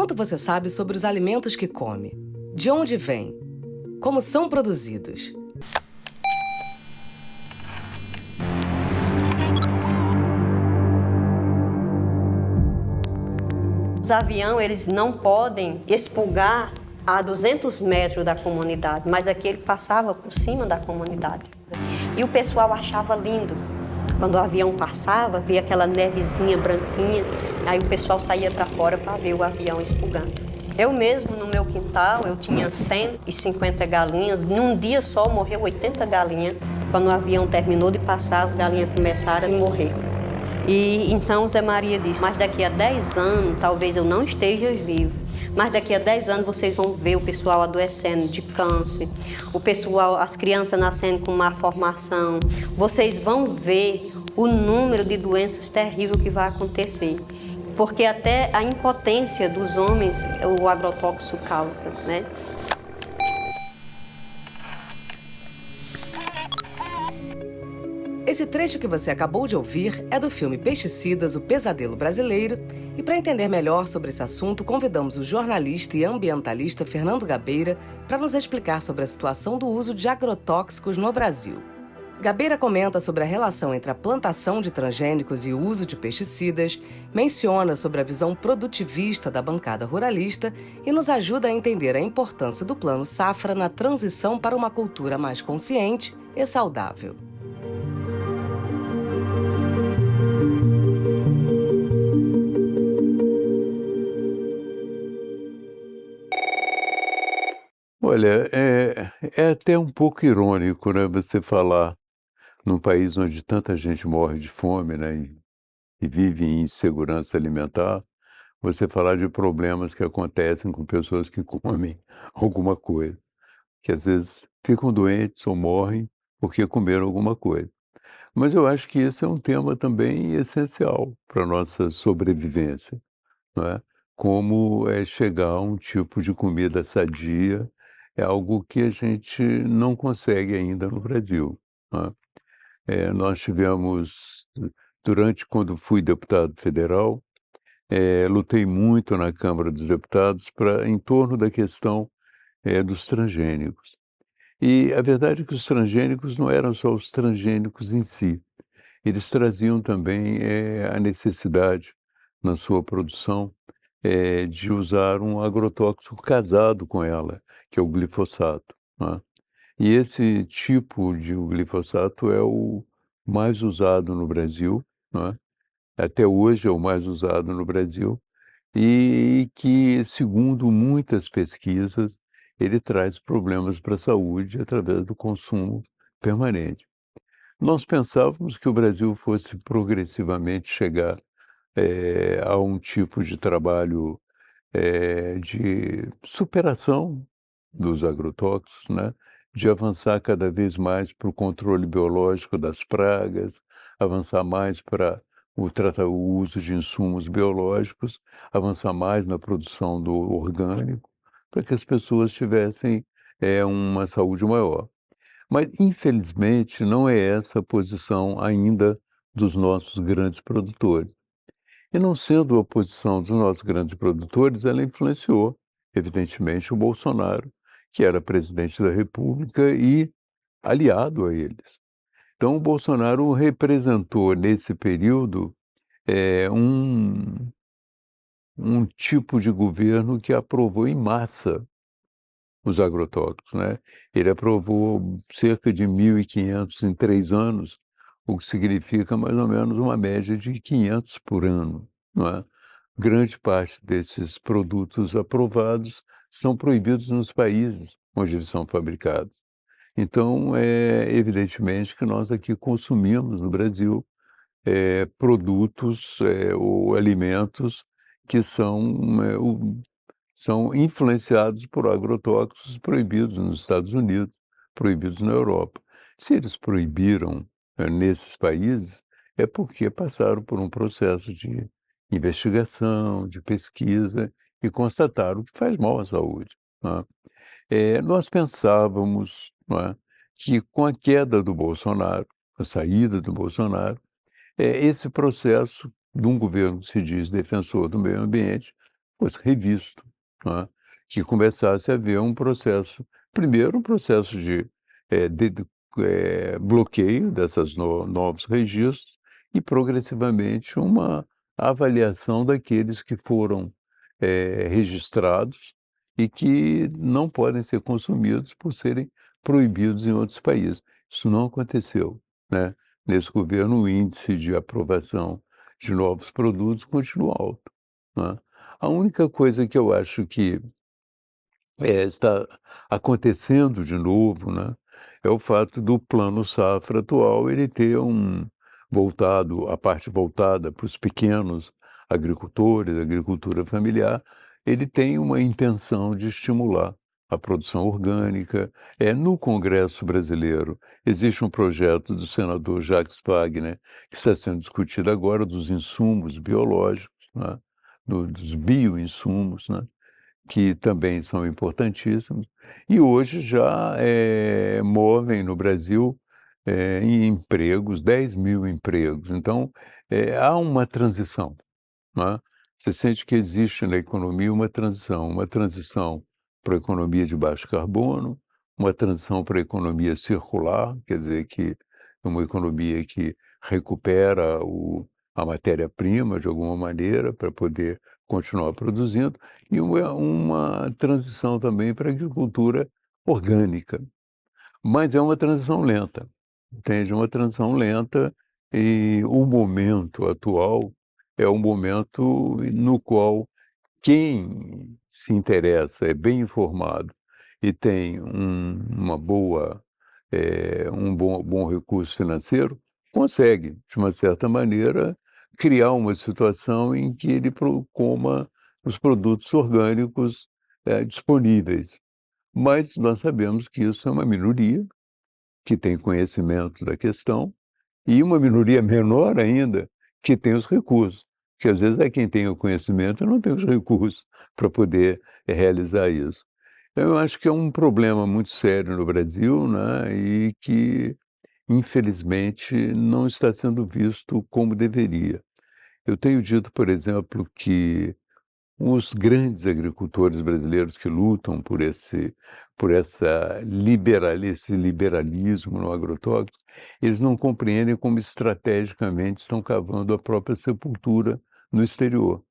Quanto você sabe sobre os alimentos que come? De onde vêm? Como são produzidos? Os aviões, eles não podem expurgar a 200 metros da comunidade, mas aqui ele passava por cima da comunidade. E o pessoal achava lindo. Quando o avião passava, via aquela nevezinha branquinha, aí o pessoal saía para fora para ver o avião expurgando. Eu mesmo, no meu quintal, eu tinha 150 galinhas. Num dia só morreu 80 galinhas. Quando o avião terminou de passar, as galinhas começaram a morrer. E então Zé Maria disse, mas daqui a 10 anos talvez eu não esteja vivo, mas daqui a 10 anos vocês vão ver o pessoal adoecendo de câncer, o pessoal, as crianças nascendo com má formação, vocês vão ver o número de doenças terríveis que vai acontecer, porque até a impotência dos homens o agrotóxico causa, né? Esse trecho que você acabou de ouvir é do filme Pesticidas, o Pesadelo Brasileiro. E para entender melhor sobre esse assunto, convidamos o jornalista e ambientalista Fernando Gabeira para nos explicar sobre a situação do uso de agrotóxicos no Brasil. Gabeira comenta sobre a relação entre a plantação de transgênicos e o uso de pesticidas, menciona sobre a visão produtivista da bancada ruralista e nos ajuda a entender a importância do Plano Safra na transição para uma cultura mais consciente e saudável. Olha, é até um pouco irônico, né, você falar num país onde tanta gente morre de fome, né, e vive em insegurança alimentar, você falar de problemas que acontecem com pessoas que comem alguma coisa, que às vezes ficam doentes ou morrem porque comeram alguma coisa. Mas eu acho que esse é um tema também essencial para a nossa sobrevivência, não é? Como é chegar a um tipo de comida sadia, é algo que a gente não consegue ainda no Brasil, né. Nós tivemos durante quando fui deputado federal, lutei muito na Câmara dos Deputados pra em torno da questão, dos transgênicos. E a verdade é que os transgênicos não eram só os transgênicos em si, eles traziam também, a necessidade na sua produção de usar um agrotóxico casado com ela, que é o glifosato, né. E esse tipo de o glifosato é o mais usado no Brasil, né, até hoje é o mais usado no Brasil, e que, segundo muitas pesquisas, ele traz problemas para a saúde através do consumo permanente. Nós pensávamos que o Brasil fosse progressivamente chegar, a um tipo de trabalho de superação dos agrotóxicos, né, de avançar cada vez mais para o controle biológico das pragas, avançar mais para o uso de insumos biológicos, avançar mais na produção do orgânico, para que as pessoas tivessem, uma saúde maior. Mas infelizmente não é essa a posição ainda dos nossos grandes produtores. E não sendo a posição dos nossos grandes produtores, ela influenciou, evidentemente, o Bolsonaro, que era presidente da República e aliado a eles. Então o Bolsonaro representou nesse período, um tipo de governo que aprovou em massa os agrotóxicos, né. Ele aprovou cerca de 1.500 em 3 anos, o que significa mais ou menos uma média de 500 por ano, não é. Grande parte desses produtos aprovados são proibidos nos países onde eles são fabricados. Então, evidentemente que nós aqui consumimos no Brasil, produtos, ou alimentos que são influenciados por agrotóxicos proibidos nos Estados Unidos, proibidos na Europa. Se eles proibiram, nesses países, é porque passaram por um processo de investigação, de pesquisa e constataram que faz mal à saúde, né. Nós pensávamos, não é, que com a queda do Bolsonaro, a saída do Bolsonaro, esse processo de um governo que se diz defensor do meio ambiente fosse revisto, né? Que começasse a haver um processo, primeiro um processo de bloqueio dessas novos registros e progressivamente uma avaliação daqueles que foram registrados e que não podem ser consumidos por serem proibidos em outros países. Isso não aconteceu, né? Nesse governo, o índice de aprovação de novos produtos continua alto, né? A única coisa que eu acho que está acontecendo de novo, né, é o fato do Plano Safra atual ele ter a parte voltada para os pequenos agricultores, agricultura familiar, ele tem uma intenção de estimular a produção orgânica. No Congresso brasileiro existe um projeto do senador Jacques Wagner, que está sendo discutido agora, dos insumos biológicos, né, dos bioinsumos, né, que também são importantíssimos, e hoje já movem no Brasil em empregos, 10.000 empregos. Então, há uma transição, né? Você sente que existe na economia uma transição para a economia de baixo carbono, uma transição para a economia circular, quer dizer que é uma economia que recupera a matéria-prima de alguma maneira para poder continuar produzindo, e uma transição também para a agricultura orgânica. Mas é uma transição lenta, entende? É uma transição lenta e o momento atual é um momento no qual quem se interessa, é bem informado e tem um bom recurso financeiro, consegue, de uma certa maneira, criar uma situação em que ele coma os produtos orgânicos disponíveis. Mas nós sabemos que isso é uma minoria que tem conhecimento da questão e uma minoria menor ainda que tem os recursos, que às vezes é quem tem o conhecimento e não tem os recursos para poder realizar isso. Então, eu acho que é um problema muito sério no Brasil, né, e que, infelizmente, não está sendo visto como deveria. Eu tenho dito, por exemplo, que os grandes agricultores brasileiros que lutam esse liberalismo no agrotóxico, eles não compreendem como estrategicamente estão cavando a própria sepultura no exterior.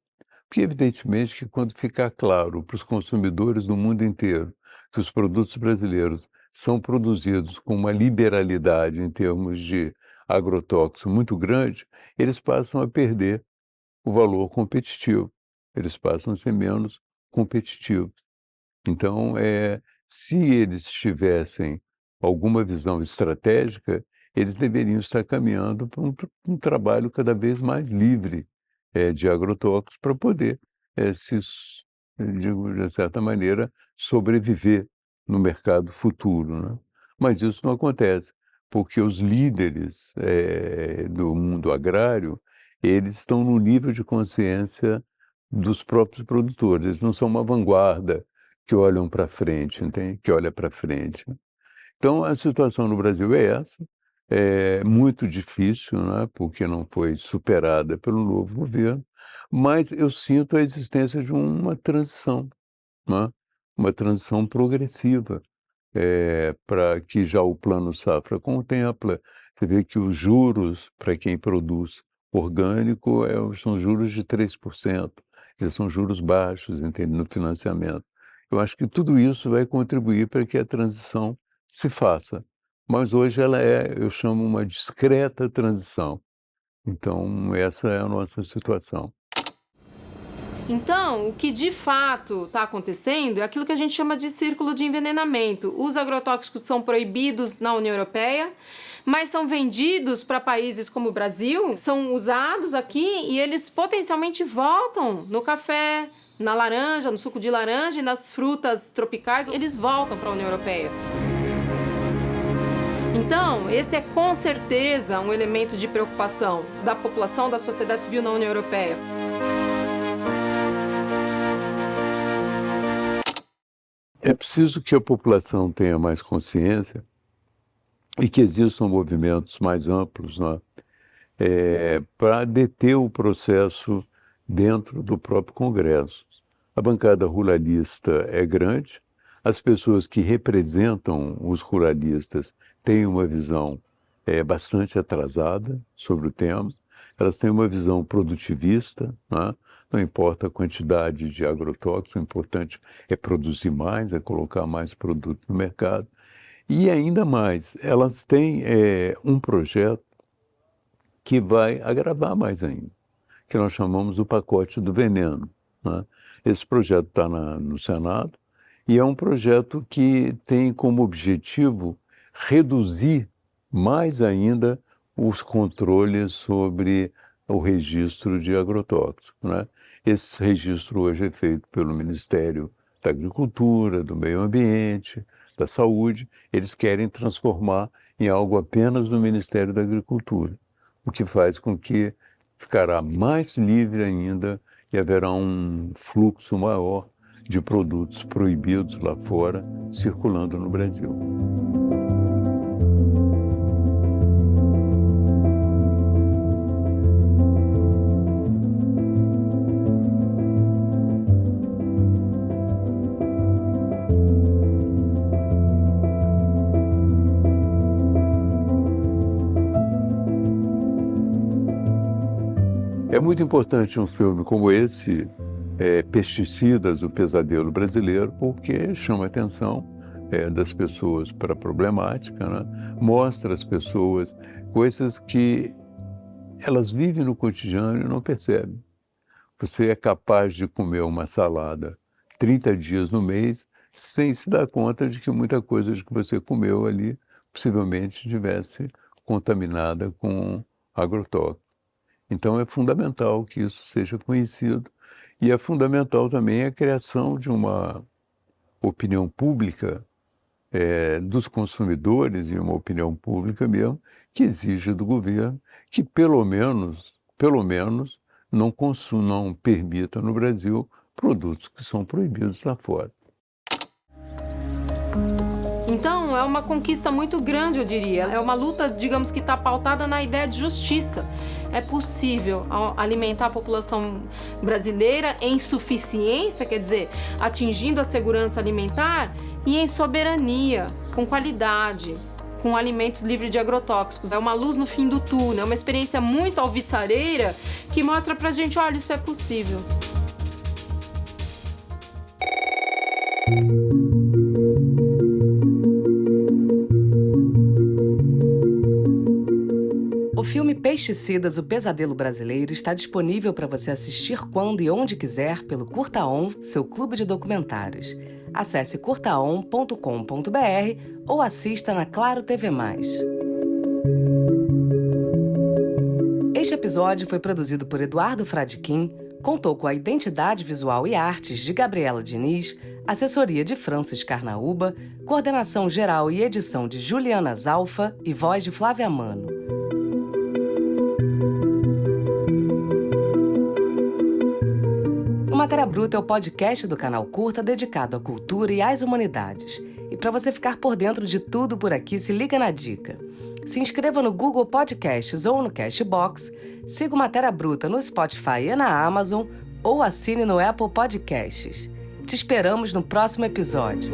Porque evidentemente que quando ficar claro para os consumidores do mundo inteiro que os produtos brasileiros são produzidos com uma liberalidade em termos de agrotóxico muito grande, eles passam a perder o valor competitivo, eles passam a ser menos competitivos. Então, se eles tivessem alguma visão estratégica, eles deveriam estar caminhando para um trabalho cada vez mais livre, de agrotóxicos para poder, de certa maneira, sobreviver no mercado futuro, né. Mas isso não acontece, porque os líderes, do mundo agrário, eles estão no nível de consciência dos próprios produtores, eles não são uma vanguarda que olham para frente, entende? Que olha para frente. Então, a situação no Brasil é essa, é muito difícil, né, porque não foi superada pelo novo governo, mas eu sinto a existência de uma transição, né, uma transição progressiva, para que já o Plano Safra contempla. Você vê que os juros para quem produz orgânico são juros de 3%, que são juros baixos, entende, no financiamento. Eu acho que tudo isso vai contribuir para que a transição se faça, mas hoje ela eu chamo uma discreta transição. Então essa é a nossa situação. Então, o que de fato está acontecendo é aquilo que a gente chama de círculo de envenenamento. Os agrotóxicos são proibidos na União Europeia, mas são vendidos para países como o Brasil, são usados aqui e eles potencialmente voltam no café, na laranja, no suco de laranja e nas frutas tropicais, eles voltam para a União Europeia. Então, esse é com certeza um elemento de preocupação da população, da sociedade civil na União Europeia. É preciso que a população tenha mais consciência e que existam movimentos mais amplos, né, para deter o processo dentro do próprio Congresso. A bancada ruralista é grande, as pessoas que representam os ruralistas têm uma visão bastante atrasada sobre o tema, elas têm uma visão produtivista, né? Não importa a quantidade de agrotóxicos, o importante é produzir mais, é colocar mais produto no mercado. E ainda mais, elas têm um projeto que vai agravar mais ainda, que nós chamamos o pacote do veneno, né? Esse projeto está no Senado e é um projeto que tem como objetivo reduzir mais ainda os controles sobre o registro de agrotóxicos, né? Esse registro hoje é feito pelo Ministério da Agricultura, do Meio Ambiente, da Saúde. Eles querem transformar em algo apenas do Ministério da Agricultura, o que faz com que ficará mais livre ainda e haverá um fluxo maior de produtos proibidos lá fora circulando no Brasil. É muito importante um filme como esse, Pesticidas, o Pesadelo Brasileiro, porque chama a atenção das pessoas para a problemática, né? Mostra às pessoas coisas que elas vivem no cotidiano e não percebem. Você é capaz de comer uma salada 30 dias no mês sem se dar conta de que muita coisa que você comeu ali possivelmente estivesse contaminada com agrotóxico. Então é fundamental que isso seja conhecido e é fundamental também a criação de uma opinião pública dos consumidores e uma opinião pública mesmo que exija do governo que pelo menos não permita no Brasil produtos que são proibidos lá fora. Então, é uma conquista muito grande, eu diria. É uma luta, digamos, que está pautada na ideia de justiça. É possível alimentar a população brasileira em suficiência, quer dizer, atingindo a segurança alimentar e em soberania, com qualidade, com alimentos livres de agrotóxicos. É uma luz no fim do túnel, é uma experiência muito alvissareira que mostra pra gente, olha, isso é possível. O filme Pesticidas, o Pesadelo Brasileiro está disponível para você assistir quando e onde quiser pelo Curta-On, seu clube de documentários. Acesse curtaon.com.br ou assista na Claro TV+. Este episódio foi produzido por Eduardo Fradiquim, contou com a identidade visual e artes de Gabriela Diniz, assessoria de Francis Carnaúba, coordenação geral e edição de Juliana Zalfa e voz de Flávia Mano. O Matéria Bruta é o podcast do canal Curta dedicado à cultura e às humanidades. E para você ficar por dentro de tudo por aqui, se liga na dica. Se inscreva no Google Podcasts ou no Castbox, siga o Matéria Bruta no Spotify e na Amazon ou assine no Apple Podcasts. Te esperamos no próximo episódio.